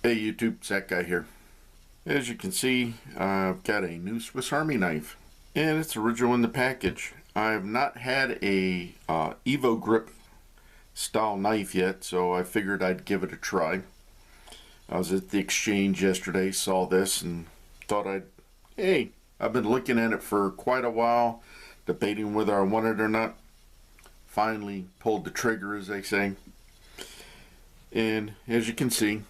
Hey YouTube, it's that guy here. As you can see, I've got a new Swiss Army knife, and it's original in the package. I've not had a Evo grip style knife yet, so I figured I'd give it a try. I was at the exchange yesterday, saw this, and thought hey, I've been looking at it for quite a while, debating whether I want it or not. Finally pulled the trigger, as they say. And as you can see,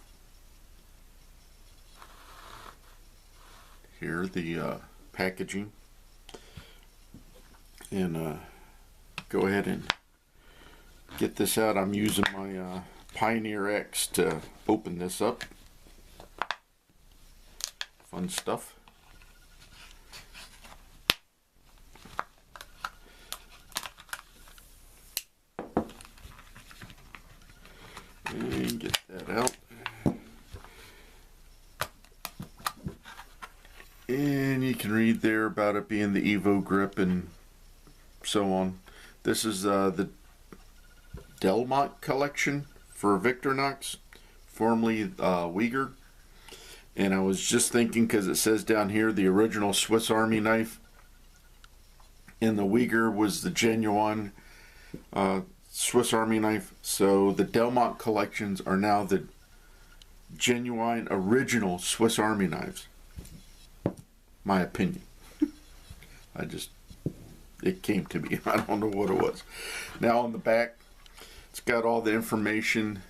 here the packaging, and go ahead and get this out. I'm using my Pioneer X to open this up. Fun stuff. And get that out. And you can read there about it being the Evo grip and so on. This is the Delmont collection for Victorinox, formerly Uyghur. And I was just thinking, because it says down here the original Swiss Army knife, and the Uyghur was the genuine Swiss Army knife. So the Delmont collections are now the genuine original Swiss Army knives. My opinion. It came to me. I don't know what it was. Now on the back, it's got all the information.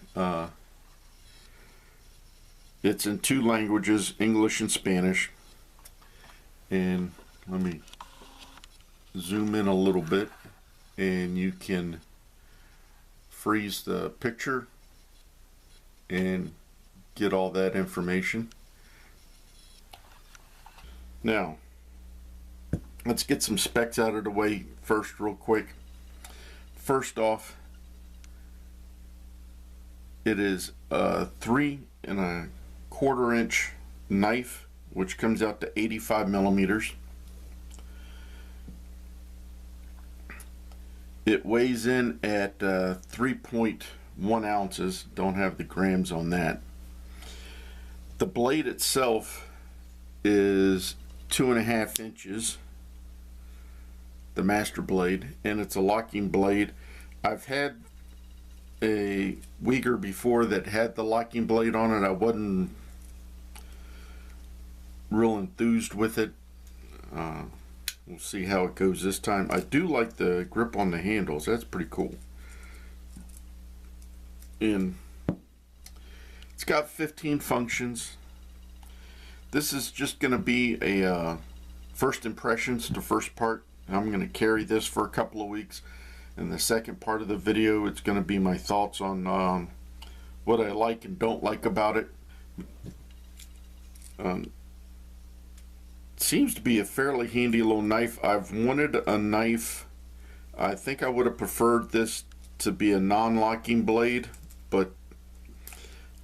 It's in two languages, English and Spanish. And let me zoom in a little bit, and you can freeze the picture and get all that information. Now, let's get some specs out of the way first real quick. First off, it is a 3 1/4 inch knife, which comes out to 85 millimeters. It weighs in at 3.1 ounces. Don't have the grams on that. The blade itself is 2.5 inches, the master blade, and it's a locking blade. I've had a Uyghur before that had the locking blade on it. I wasn't real enthused with it. We'll see how it goes this time. I do like the grip on the handles. That's pretty cool. And it's got 15 functions. This is just going to be a first impressions, the first part. I'm going to carry this for a couple of weeks. In the second part of the video, it's going to be my thoughts on what I like and don't like about it. Seems to be a fairly handy little knife. I've wanted a knife. I think I would have preferred this to be a non-locking blade, but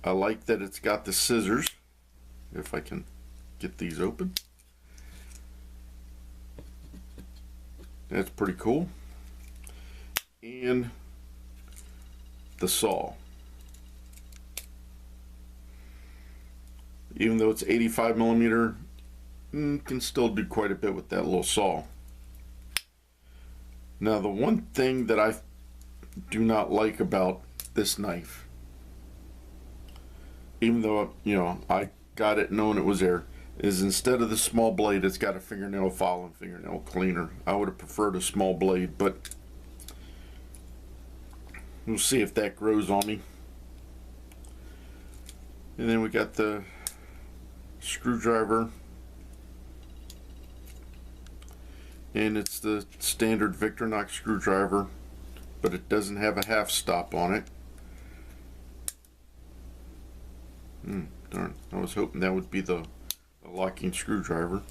I like that it's got the scissors. If I can get these open. That's pretty cool. And the saw. Even though it's 85 millimeter, can still do quite a bit with that little saw. Now, the one thing that I do not like about this knife, even though I got it knowing it was there, is instead of the small blade, it's got a fingernail file and fingernail cleaner. I would have preferred a small blade, but we'll see if that grows on me. And then we got the screwdriver, and it's the standard Victorinox screwdriver, but it doesn't have a half stop on it. Darn, I was hoping that would be the locking screwdriver.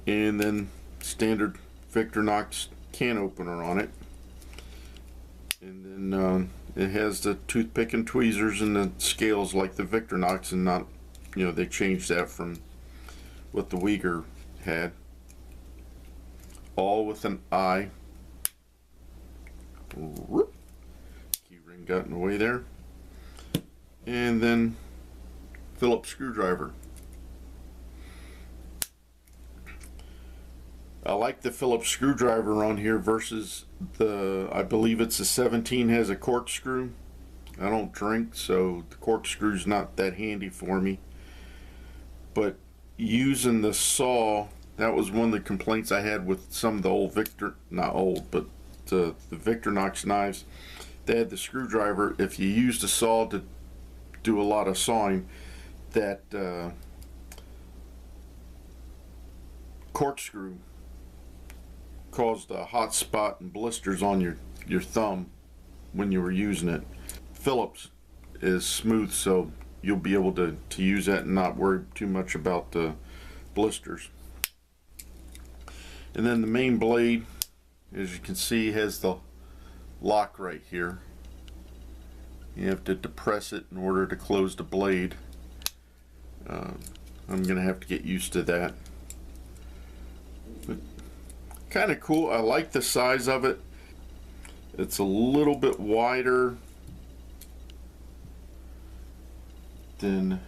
And then standard Victorinox can opener on it. And then it has the toothpick and tweezers and the scales like the Victorinox, and not, they changed that from what the Uyghur had. All with an eye. Key ring got in the way there. and then Phillips screwdriver. I like the Phillips screwdriver on here versus the, I believe it's a 17 has a corkscrew. I don't drink, so the corkscrew's not that handy for me. But using the saw, that was one of the complaints I had with some of the old not old, but the Victorinox knives. They had the screwdriver. If you used a saw to do a lot of sawing, that corkscrew caused a hot spot and blisters on your thumb when you were using it. Phillips is smooth, so you'll be able to use that and not worry too much about the blisters. And then the main blade, as you can see, has the lock right here. You have to depress it in order to close the blade. I'm gonna have to get used to that. But kind of cool. I like the size of it. It's a little bit wider than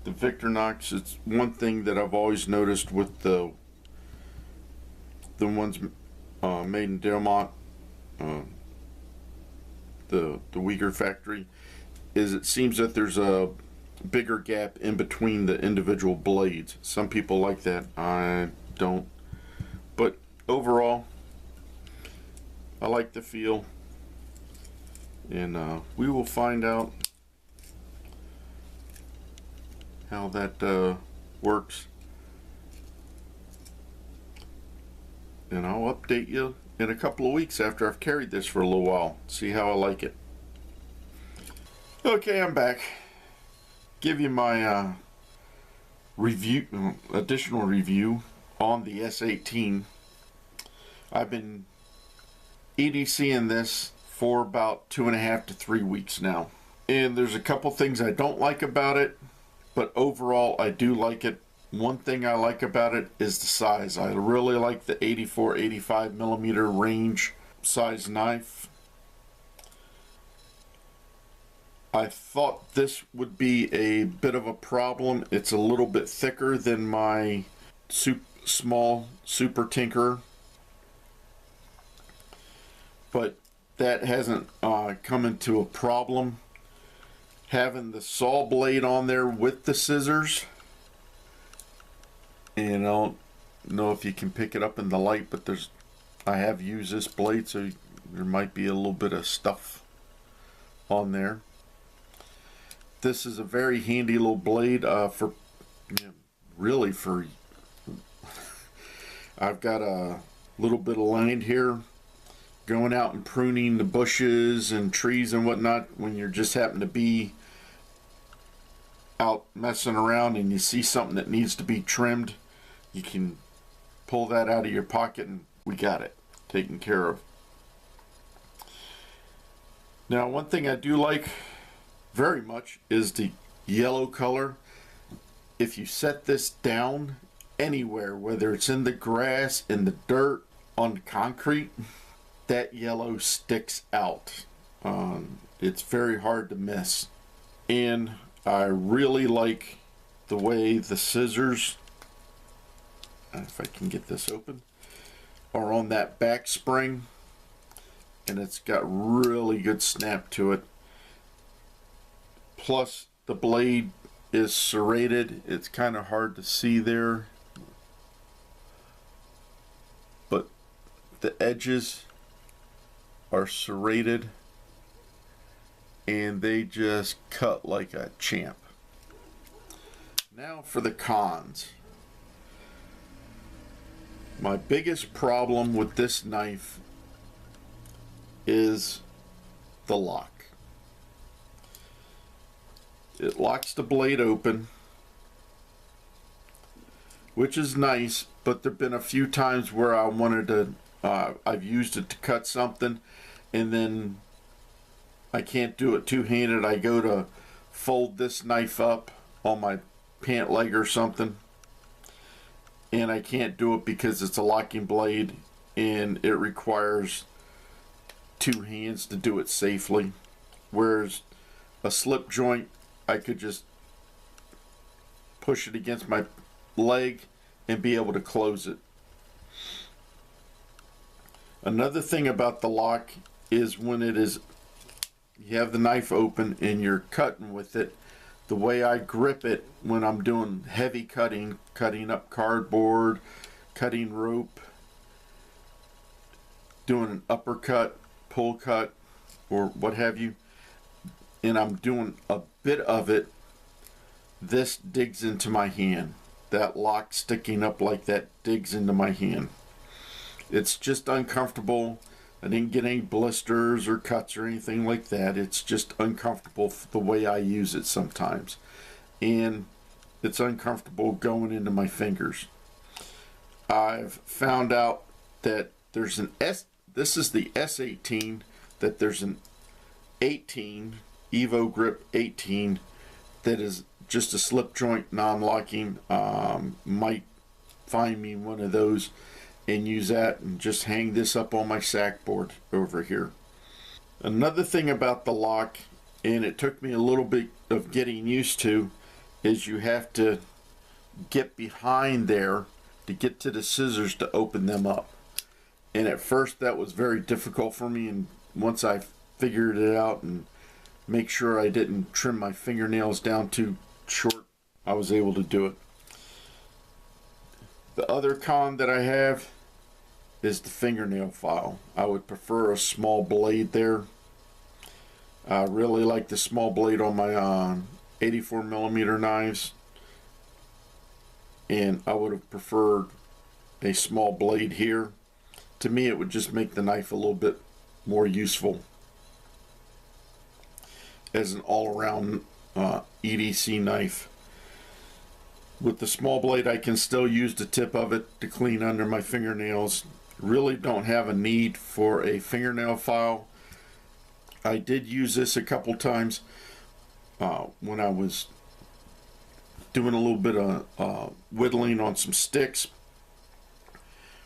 the Victorinox. It's one thing that I've always noticed with the ones made in Delmont, the Uyghur factory, is it seems that there's a bigger gap in between the individual blades. Some people like that. I don't. But overall, I like the feel, and we will find out how that works, and I'll update you in a couple of weeks after I've carried this for a little while, see how I like it. Okay, I'm back. Give you my additional review on the S18. I've been EDCing this for about 2.5 to 3 weeks now, and there's a couple things I don't like about it, but overall I do like it. One thing I like about it is the size. I really like the 84-85 millimeter range size knife. I thought this would be a bit of a problem. It's a little bit thicker than my small Super Tinker, but that hasn't come into a problem. Having the saw blade on there with the scissors, and I don't know if you can pick it up in the light, but I have used this blade, so there might be a little bit of stuff on there. This is a very handy little blade for, really for, I've got a little bit of land here, going out and pruning the bushes and trees and whatnot when you just happen to be out messing around and you see something that needs to be trimmed. You can pull that out of your pocket and we got it taken care of. Now, one thing I do like very much is the yellow color. If you set this down anywhere, whether it's in the grass, in the dirt, on concrete, that yellow sticks out. It's very hard to miss. And I really like the way the scissors, if I can get this open, are on that back spring, and it's got really good snap to it. Plus the blade is serrated. It's kind of hard to see there, but the edges are serrated and they just cut like a champ. Now for the cons. My biggest problem with this knife is the lock. It locks the blade open, which is nice, but there have been a few times where I wanted to, I've used it to cut something, and then I can't do it two-handed. I go to fold this knife up on my pant leg or something, and I can't do it because it's a locking blade and it requires two hands to do it safely. Whereas a slip joint, I could just push it against my leg and be able to close it. Another thing about the lock is when you have the knife open and you're cutting with it, the way I grip it when I'm doing heavy cutting up cardboard, cutting rope, doing an uppercut, pull cut, or what have you, and I'm doing a bit of it, this digs into my hand. That lock sticking up like that digs into my hand. It's just uncomfortable. I didn't get any blisters or cuts or anything like that. It's just uncomfortable the way I use it sometimes. And it's uncomfortable going into my fingers. I've found out that there's this is the S18, that there's an 18, Evo Grip 18, that is just a slip joint, non-locking. Might find me one of those and use that and just hang this up on my sack board over here. Another thing about the lock, and it took me a little bit of getting used to, is you have to get behind there to get to the scissors to open them up. And at first that was very difficult for me, and once I figured it out and make sure I didn't trim my fingernails down too short, I was able to do it. The other con that I have is the fingernail file. I would prefer a small blade there. I really like the small blade on my 84mm knives, and I would have preferred a small blade here. To me, it would just make the knife a little bit more useful as an all-around EDC knife. With the small blade, I can still use the tip of it to clean under my fingernails. Really don't have a need for a fingernail file. I did use this a couple times when I was doing a little bit of whittling on some sticks,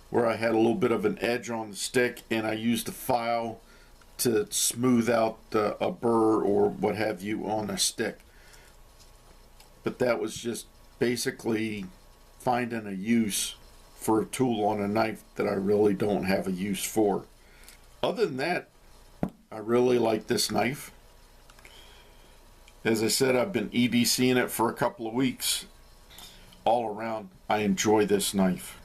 where I had a little bit of an edge on the stick, and I used the file to smooth out a burr or what have you on a stick. But that was just basically finding a use for a tool on a knife that I really don't have a use for. Other than that, I really like this knife. As I said, I've been EDCing it for a couple of weeks. All around, I enjoy this knife.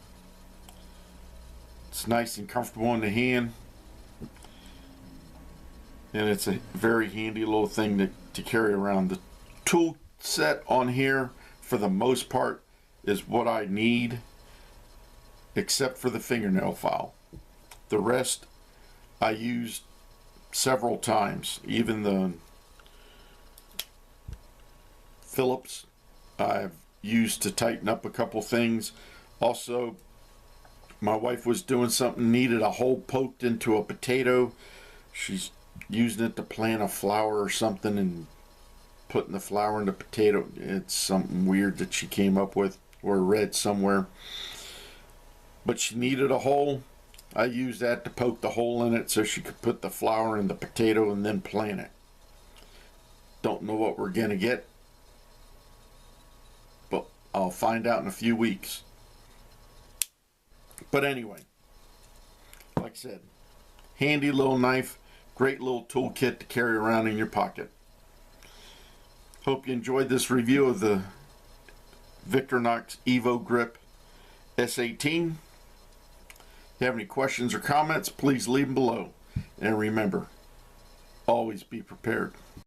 It's nice and comfortable in the hand, and it's a very handy little thing to carry around. The tool set on here, for the most part, is what I need, except for the fingernail file. The rest I used several times. Even the Phillips I've used to tighten up a couple things. Also, my wife was doing something, needed a hole poked into a potato. She's using it to plant a flower or something, and putting the flower in the potato. It's something weird that she came up with or read somewhere. But she needed a hole. I used that to poke the hole in it so she could put the flower in the potato and then plant it. Don't know what we're gonna get, but I'll find out in a few weeks. But anyway, like I said, handy little knife, great little toolkit to carry around in your pocket. Hope you enjoyed this review of the Victorinox Evo Grip S18. If you have any questions or comments, please leave them below. And remember, always be prepared.